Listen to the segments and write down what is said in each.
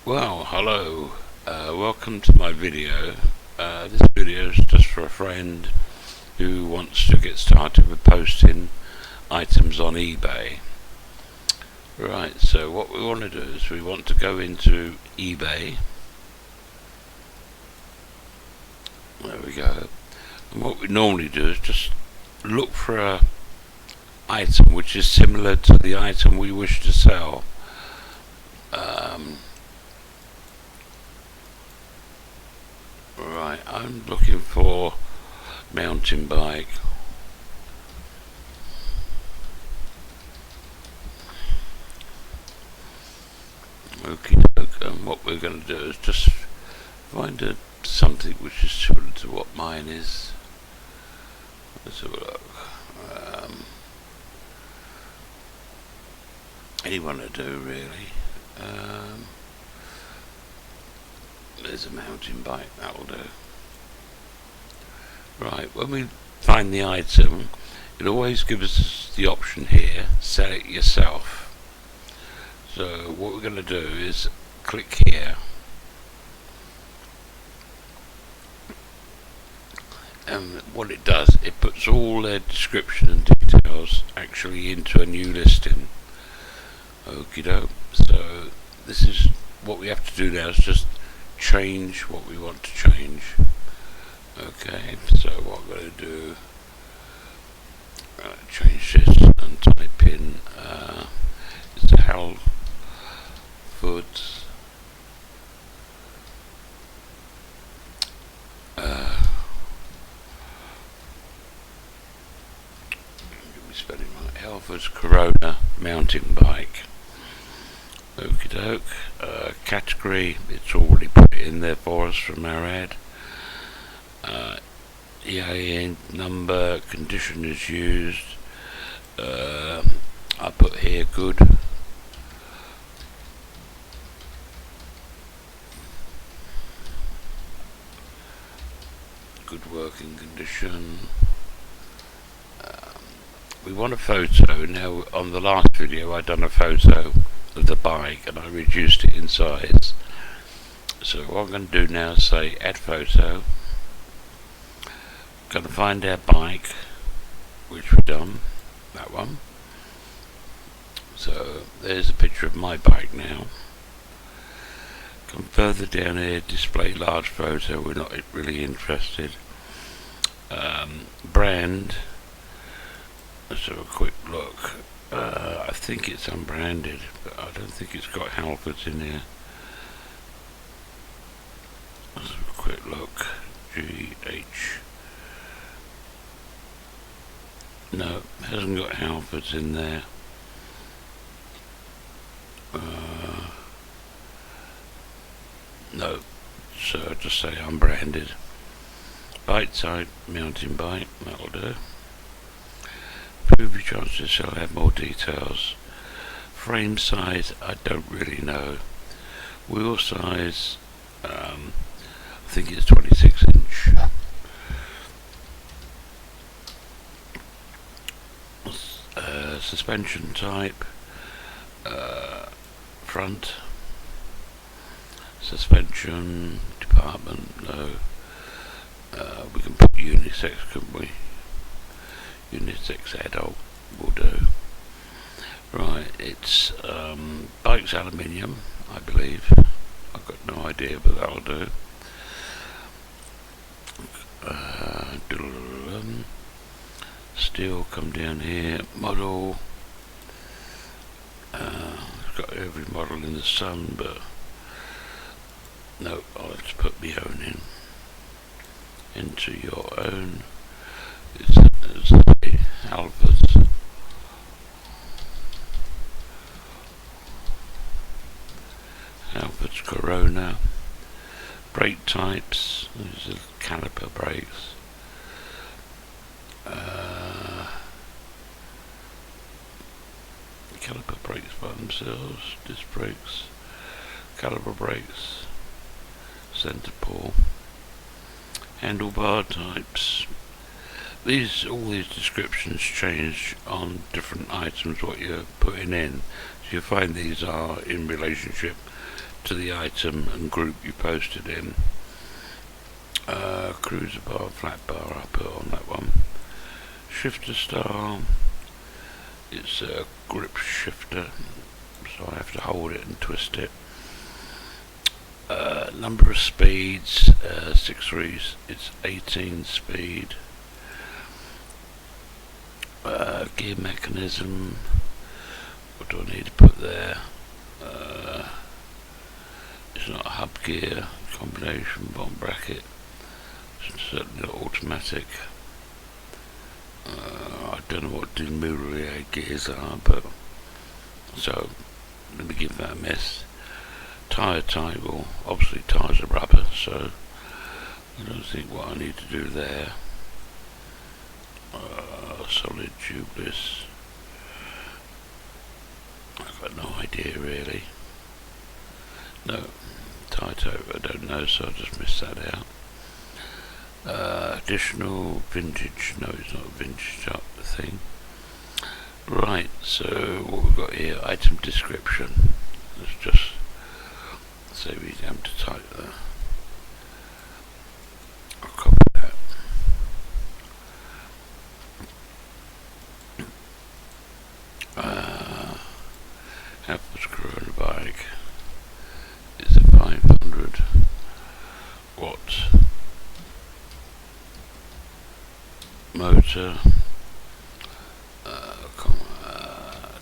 Well, hello, welcome to my video. This video is just for a friend who wants to get started with posting items on eBay. Right, so what we want to do is we want to go into eBay. There we go. And what we normally do is just look for a item which is similar to the item we wish to sell. Right, I'm looking for mountain bike. Okie doke, and what we're going to do is just find something which is similar to what mine is. Let's have a look. Anyone to do really. There's a mountain bike, that'll do. Right, when we find the item, it always gives us the option here, sell it yourself. So what we're going to do is click here, and what it does, it puts all their description and details actually into a new listing. Okie doke. So this is what we have to do now, is just change what we want to change. Okay, so what I'm going to do, change this and type in it's Halfords spelling right, Halfords Corona mountain bike. Okie doke. Category, it's already put it in there for us from our ad. EIN number, condition is used. I put here good. Good working condition. We want a photo. Now on the last video I done a photo of the bike and I reduced it in size. So what I'm going to do now is say add photo. Going to find our bike, which we've done, that one. So there's a picture of my bike now. Come further down here, display large photo, we're not really interested. Brand, let's have a quick look. I think it's unbranded, but I don't think it's got Halfords in here. Let's have a quick look. GH. No, hasn't got Halfords in there. No, so I'll just say unbranded. Bite side mountain bike, that'll do. Prove your chances, so I'll have more details. Frame size, I don't really know. Wheel size, I think it's 26 inch. Suspension type, front. Suspension department, no. We can put unisex, couldn't we? Unisex adult will do. Right, it's bike's aluminium, I believe. I've got no idea, but that'll do. Steel, come down here. Model. It's got every model in the sun, but no, I'll have to put my own in. Enter your own. It's Halfords. Halfords Corona. Brake types. These are caliper brakes. Caliper brakes by themselves. Disc brakes. Caliper brakes. Center pull. Handlebar types. All these descriptions change on different items what you're putting in. So you find these are in relationship to the item and group you posted in. Cruiser bar, flat bar, I put on that one. Shifter style, it's a grip shifter, so I have to hold it and twist it. Number of speeds, 6 threes, it's 18 speed. Gear mechanism, what do I need to put there? It's not a hub gear combination, bottom bracket, it's certainly not automatic. I don't know what Demurier gears are, but so let me give that a miss. Tyre type, well, obviously tyres are rubber, so I don't think what I need to do there. Solid tubeless, I've got no idea really. No, tyre type I don't know, so I'll just miss that out. Additional vintage, no, it's not a vintage type of thing. Right, so what we've got here, item description. Let's just say we have to type that. I'll copy that. Apple's Corona bike is a 500 watt motor,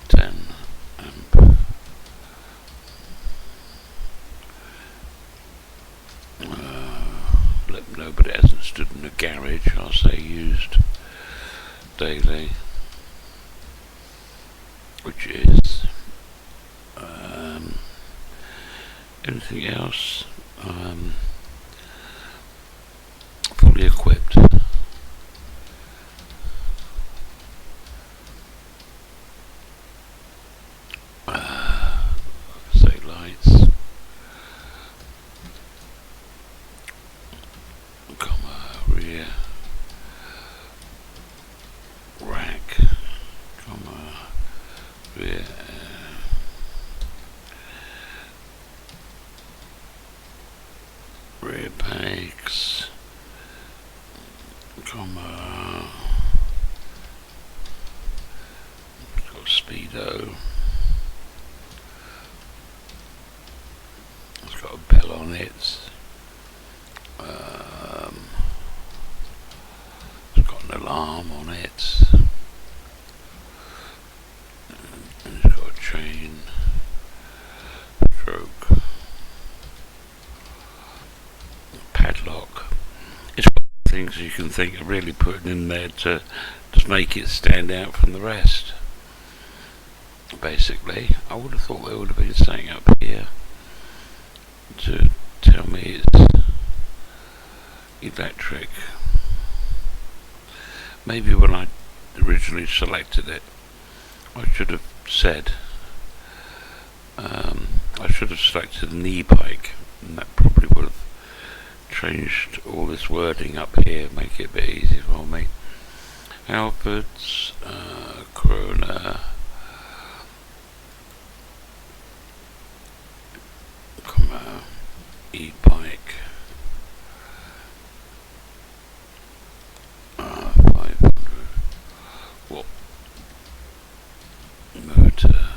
10 amp. Let them know, but it hasn't stood in the garage. I'll say used daily, which is anything else, fully equipped. Say lights, rear rack, rear rear pegs, got speedo, it's got a bell on it, it's got an alarm on it, and it's got a chain, stroke, padlock. It's one of the things you can think of really putting in there to just make it stand out from the rest. Basically, I would have thought there would have been something up here to tell me it's electric. Maybe when I originally selected it, I should have said, I should have selected an e-bike, and that probably would have changed all this wording up here, make it a bit easier for me. Halfords, Corona, e-bike, 500 watt motor,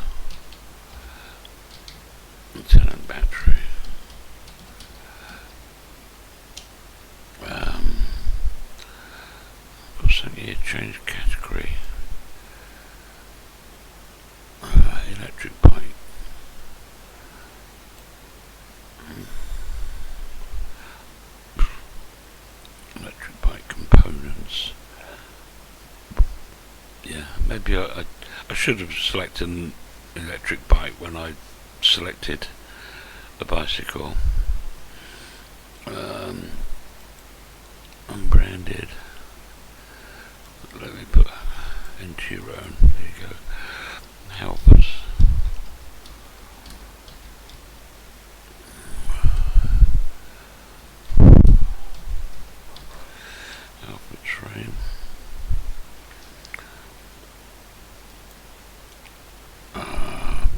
10 amp battery. Got something here, change category. Electric bike. Electric bike components. Yeah, maybe I should have selected an electric bike when I selected a bicycle. Unbranded. Let me put into your own. There you go. Help us. Alpha train.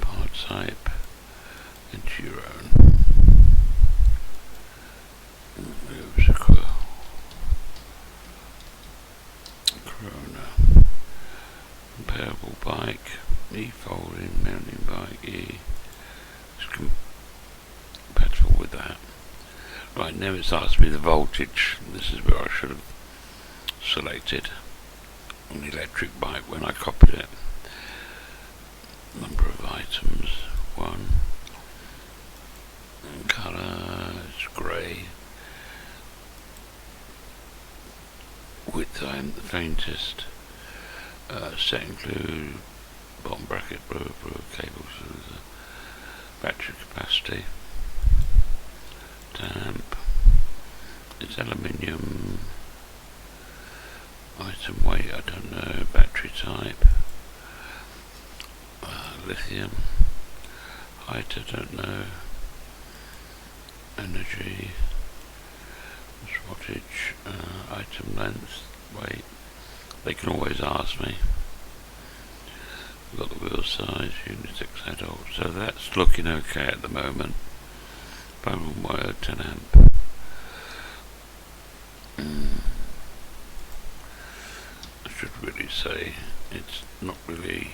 Part type. Into your own. Corona. Comparable bike. E-folding, mountain bike, E. It's compatible with that. Right, now it's asked me the voltage. This is where I should have selected an electric bike when I copied it. Number of items, 1. And colour, it's grey. Width, I am the faintest. Set include bottom bracket, blue cables, battery capacity. Damp. It's aluminium. Item weight, I don't know. Battery type. Lithium. Height, I don't know. Energy. Wattage. Item length. Weight. They can always ask me. We've got the wheel size. Unisex adult. So that's looking okay at the moment. Bone wire, 10 amp. I should really say it's not really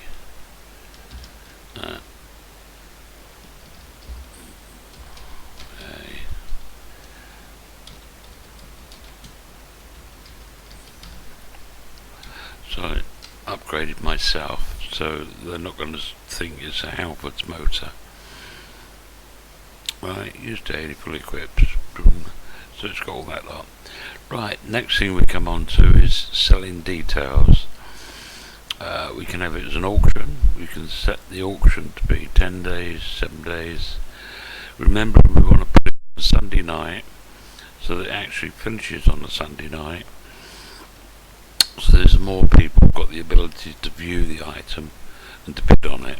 so I upgraded myself, so they're not going to think it's a Halfords motor. Right, used daily, fully equipped, so it's got all that lot. Right, next thing we come on to is selling details. We can have it as an auction. We can set the auction to be 10 days, 7 days. Remember, we want to put it on Sunday night, so that it actually finishes on a Sunday night. So there's more people who've got the ability to view the item and to bid on it.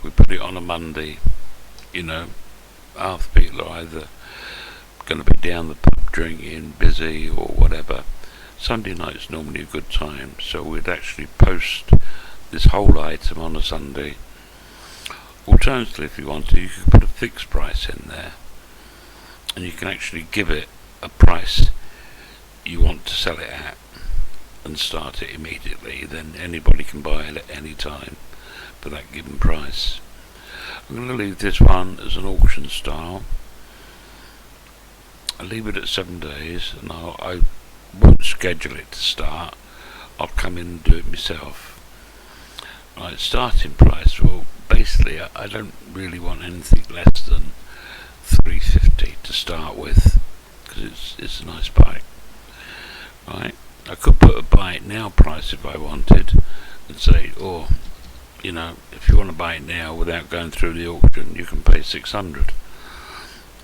We put it on a Monday, you know, half the people are either going to be down the pub drinking, busy or whatever. Sunday night's normally a good time, so we'd actually post this whole item on a Sunday. Alternatively, if you want to, you can put a fixed price in there, and you can actually give it a price you want to sell it at and start it immediately. Then anybody can buy it at any time for that given price. I'm going to leave this one as an auction style. I'll leave it at 7 days, and I won't schedule it to start. I'll come in and do it myself. Right, starting price. Well, basically, I don't really want anything less than $350 to start with, because it's a nice bike. Right, I could put a buy it now price if I wanted, and say, oh, you know, if you want to buy it now without going through the auction, you can pay $600,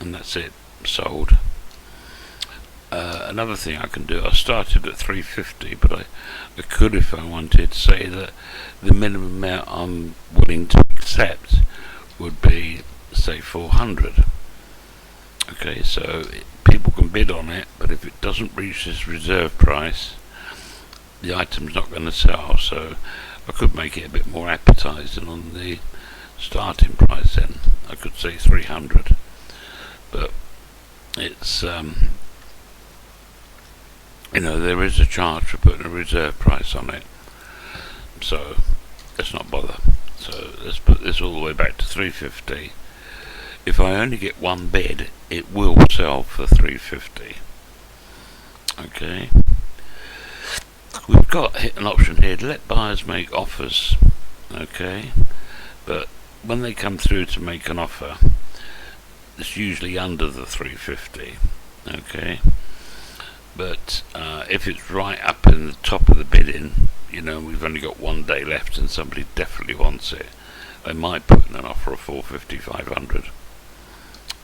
and that's it, sold. Another thing I can do, I started at $350, but I could, if I wanted, say that the minimum amount I'm willing to accept would be, say, $400. Okay, so people can bid on it, but if it doesn't reach this reserve price, the item's not going to sell. So I could make it a bit more appetizing on the starting price. Then I could say $300, but it's you know, there is a charge for putting a reserve price on it, so let's not bother. So let's put this all the way back to $350. If I only get one bid, it will sell for $350. Okay, we've got an option here to let buyers make offers. Okay, but when they come through to make an offer, it's usually under the $350. Okay, but if it's right up in the top of the bidding, you know, we've only got 1 day left and somebody definitely wants it, they might put in an offer of $450, $500.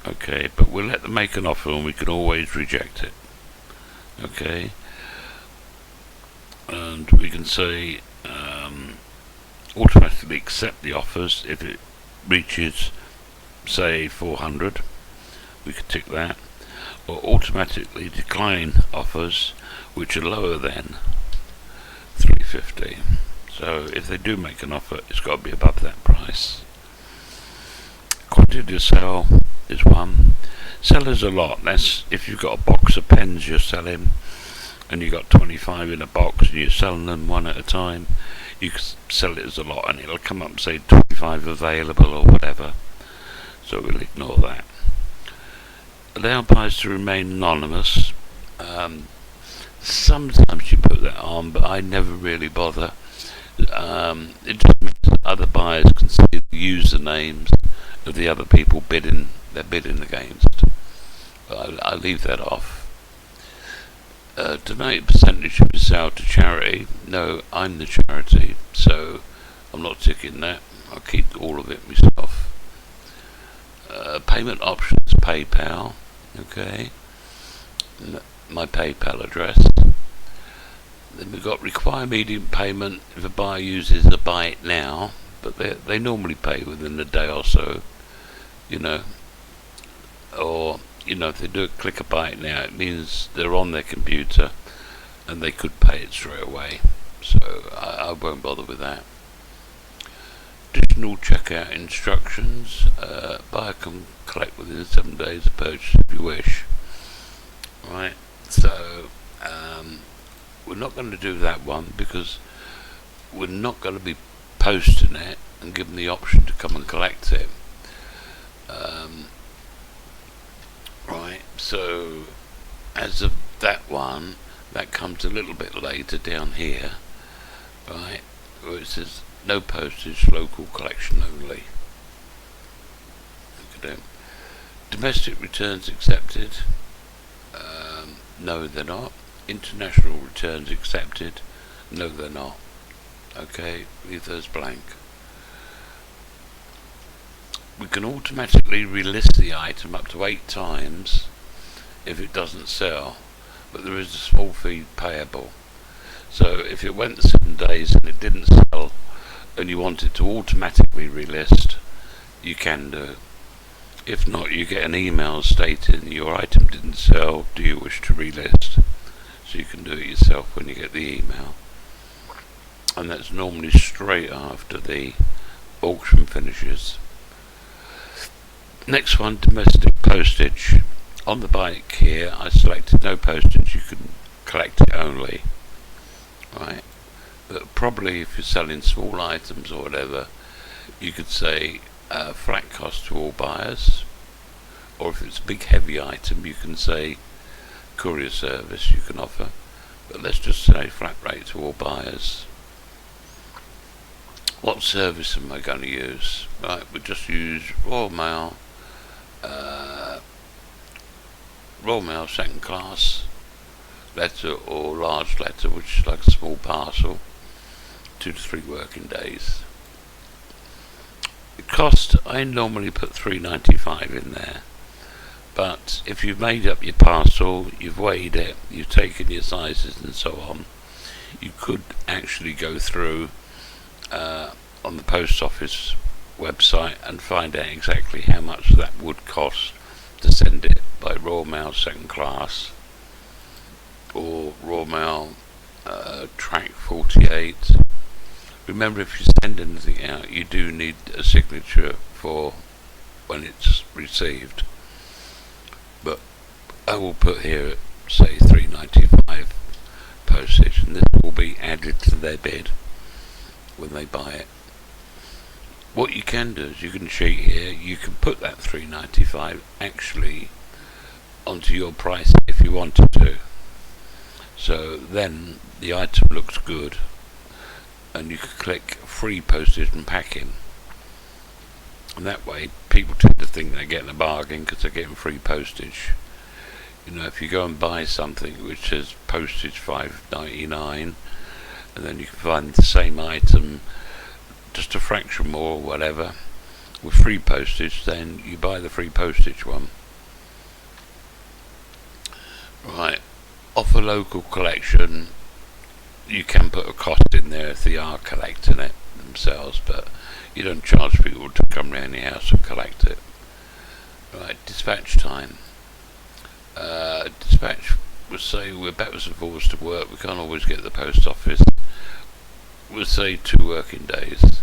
Okay, but we'll let them make an offer and we can always reject it. Okay, and we can say automatically accept the offers if it reaches, say, 400. We could tick that, or automatically decline offers which are lower than $350. So if they do make an offer, it's got to be above that price. Ready to sell is one. Sellers a lot. That's if you've got a box of pens you're selling and you've got 25 in a box and you're selling them one at a time, you can sell it as a lot and it'll come up and say 25 available or whatever. So we'll ignore that. Allow buyers to remain anonymous. Sometimes you put that on, but I never really bother. It just means that other buyers can see the usernames of the other people they're bidding against. I leave that off. Donate a percentage of your sale to charity. No, I'm the charity, so I'm not ticking that. I'll keep all of it myself. Payment options, PayPal. Okay. My PayPal address. Then we've got require immediate payment if a buyer uses a buy it now, but they normally pay within a day or so, or if they do a click a buy it now, it means they're on their computer and they could pay it straight away, so I won't bother with that. Additional checkout instructions. Buyer can collect within 7 days of purchase if you wish. Right, so we're not going to do that one because we're not going to be posting it and giving the option to come and collect it. Right, so as of that one, that comes a little bit later down here, right, where it says no postage, local collection only. Okay. Domestic returns accepted. No, they're not. International returns accepted. No, they're not. Okay, leave those blank. We can automatically relist the item up to 8 times if it doesn't sell, but there is a small fee payable. So if it went 7 days and it didn't sell and you want it to automatically relist, you can do. If not, you get an email stating your item didn't sell, do you wish to relist? So you can do it yourself when you get the email. And that's normally straight after the auction finishes. Next one, domestic postage. On the bike here, I selected no postage, you can collect it only. Right? But probably if you're selling small items or whatever, you could say flat cost to all buyers, or if it's a big heavy item you can say courier service you can offer, but let's just say flat rate to all buyers. What service am I going to use? Right, we'll just use Royal Mail, second class letter or large letter, which is like a small parcel, 2 to 3 working days. The cost, I normally put £3.95 in there, but if you've made up your parcel, you've weighed it, you've taken your sizes and so on, you could actually go through on the post office website and find out exactly how much that would cost to send it by Royal Mail second class or Royal Mail track 48. Remember, if you send anything out, you do need a signature for when it's received. But I will put here, say, £3.95 postage, and this will be added to their bid when they buy it. What you can do is you can cheat here. You can put that £3.95 actually onto your price if you wanted to. So then the item looks good, and you can click free postage and packing, and that way people tend to think they're getting a bargain because they're getting free postage. If you go and buy something which says postage £5.99 and then you can find the same item just a fraction more or whatever with free postage, then you buy the free postage one. Right, offer local collection. You can put a cost in there if they are collecting it themselves, but you don't charge people to come round your house and collect it. Right, dispatch time. Dispatch will say we're backwards and forwards to work, we can't always get to the post office. We'll say 2 working days.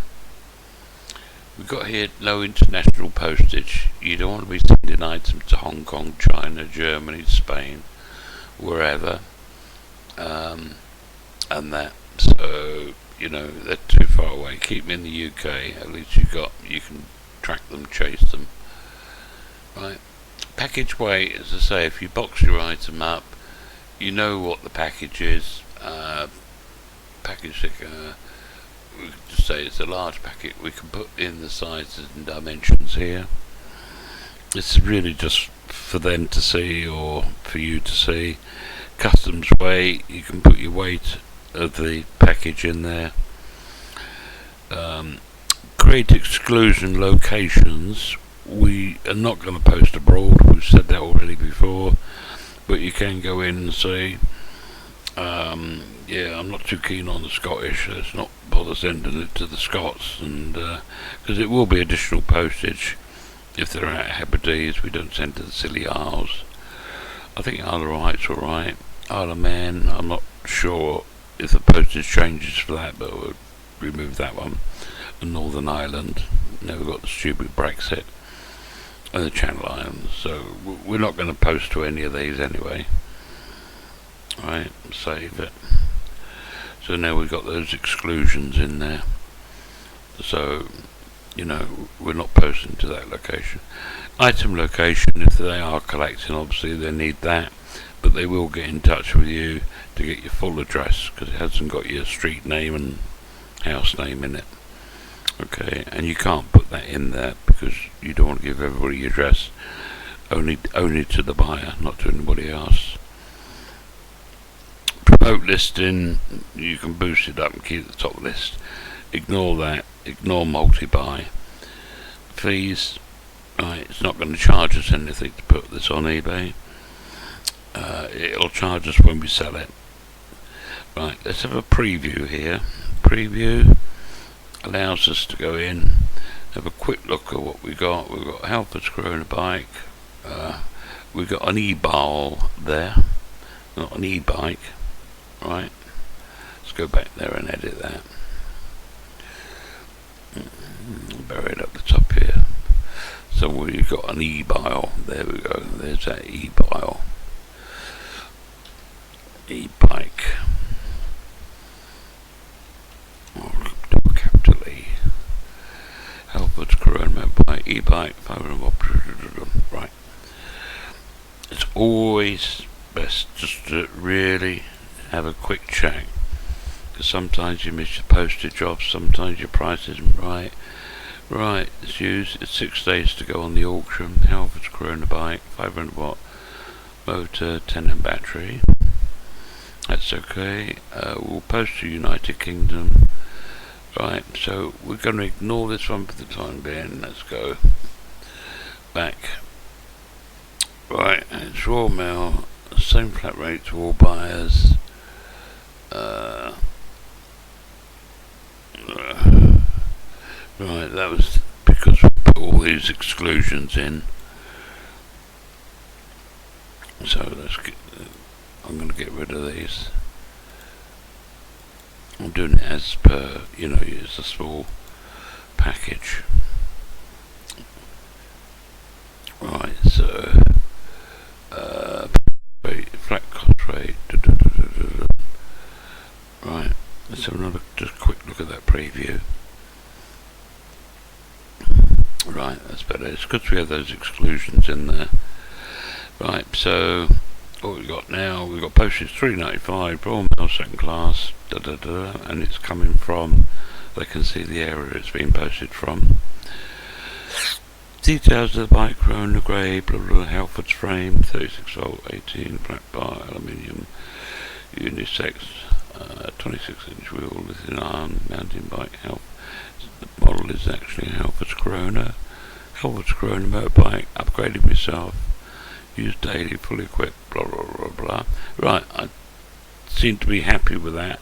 We've got here no international postage. You don't want to be sending items to Hong Kong, China, Germany, Spain, wherever, and that. So they're too far away. Keep them in the UK. At least you can track them, chase them. Right. Package weight, as I say, if you box your item up, you know what the package is. Package, we could just say it's a large packet. We can put in the sizes and dimensions here. This is really just for them to see, or for you to see. Customs weight, you can put your weight of the package in there. Create exclusion locations. We are not going to post abroad, we've said that already before, but you can go in and say, I'm not too keen on the Scottish, let's not bother sending it to the Scots, and because it will be additional postage if they're at Hebrides. We don't send to the Scilly Isles. I think Isle of Wight's alright. Isle of Man, I'm not sure if the postage changes for that, but we'll remove that one. And Northern Ireland, now we've got the stupid Brexit, and the Channel Islands, so we're not going to post to any of these anyway. Right, save it. So now we've got those exclusions in there, so we're not posting to that location. Item location, if they are collecting, obviously they need that, but they will get in touch with you to get your full address, because it hasn't got your street name and house name in it. Okay, and you can't put that in there because you don't want to give everybody your address, only to the buyer, not to anybody else. Promote listing, you can boost it up and keep the top list. Ignore that, ignore multi-buy. Fees, right, it's not going to charge us anything to put this on eBay. It'll charge us when we sell it. Right, let's have a preview here. Preview allows us to go in, have a quick look at what we got. We've got Halfords Corona bike. We've got an e-ball there, not an e-bike. Right, let's go back there and edit that. Bury it up the top here. So we've got an e-bile. There we go. There's that e-bile. E-bike. Double capital E. Halfords Corona bike. E-bike. 500. Right. It's always best just to really have a quick check, because sometimes you miss your postage off, sometimes your price isn't right. Right, it's 6 days to go on the auction. Halfords Corona bike, 500 watt motor, 10 amp battery. That's okay. We'll post to United Kingdom. Right, so we're going to ignore this one for the time being. Let's go back. Right, and it's Royal Mail, same flat rate to all buyers. Right, that was because we put all these exclusions in. So I'm going to get rid of these. I'm doing it as per, it's a small package. Right, so flat cost rate. Right, let's have another just quick look at that preview. Right, that's better. It's because we have those exclusions in there. Right, so what we've got now, we've got postage £3.95, Royal Mail second class, and it's coming from, they can see the area it's being posted from. Details of the bike, Corona grey, blah blah, Halfords frame, 36 volt, 18, black bar, aluminium, unisex, 26 inch wheel, lithium iron, mountain bike, the model is actually a Halfords Corona. Halfords Corona motorbike, upgraded myself, used daily, fully equipped, blah blah blah blah. Right, I seem to be happy with that.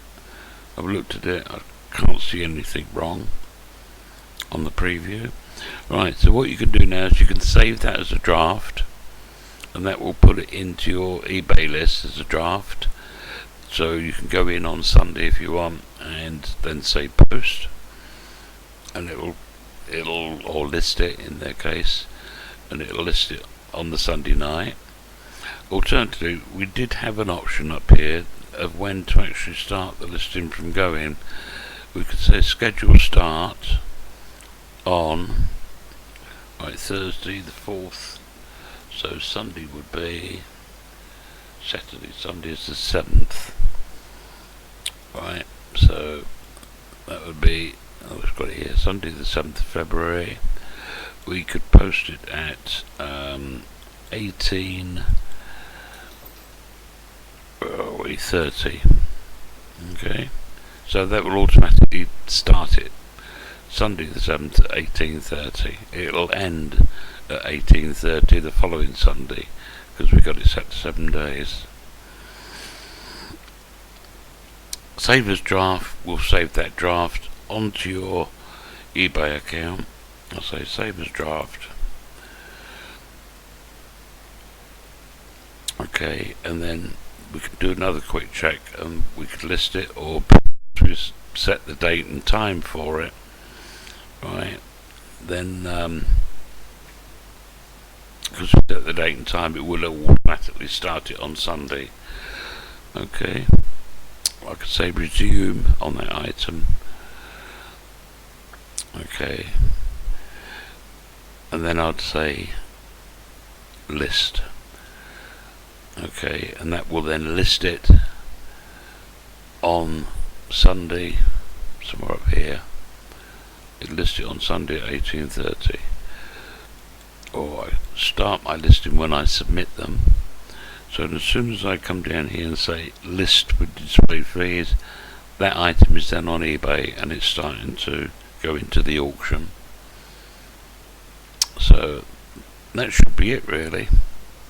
I've looked at it, I can't see anything wrong on the preview. Right, so what you can do now is you can save that as a draft, and that will put it into your eBay list as a draft. So you can go in on Sunday if you want, and then say post, and it will it'll, or list it in their case, and it'll list it on the Sunday night. Alternatively, we did have an option up here of when to actually start the listing from going. We could say schedule start on Thursday the 4th, so Sunday would be Saturday. Sunday is the 7th, right? So that would be, we've got it here, Sunday the 7th of February. We could post it at 18:30. Okay, so that will automatically start it Sunday the 7th at 18:30. It'll end at 18:30 the following Sunday, because we got it set to 7 days. Save as draft. We'll save that draft onto your eBay account. I'll say save as draft. Okay, and then we can do another quick check, and we could list it, or set the date and time for it. Right, then because we set the date and time, it will automatically start it on Sunday. Okay, I could say resume on that item. Okay, and then I'd say list. Okay, and that will then list it on Sunday, somewhere up here. It lists it on Sunday at 18:30. Or I start my listing when I submit them. So as soon as I come down here and say list with display fees, that item is then on eBay and it's starting to go into the auction. So that should be it, really.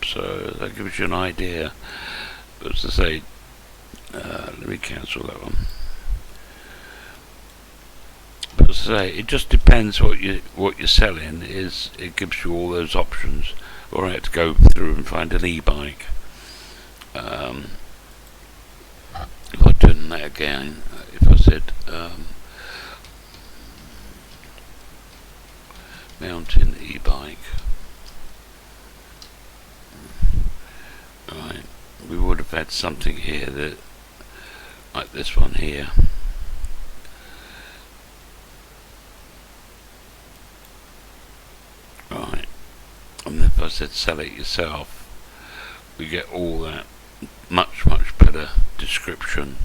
So that gives you an idea. But as I say, let me cancel that one. But as I say, it just depends what you're selling. It gives you all those options. Or I had to go through and find an e-bike. If I turn that again, if I said mountain e-bike, right, we would have had something here that, like this one here. Right, and if I said sell it yourself, we get all that much better description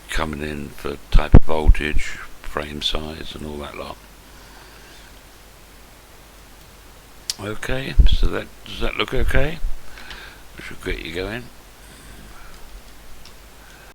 coming in for type of voltage, frame size and all that lot. Okay, so does that look okay? We should get you going.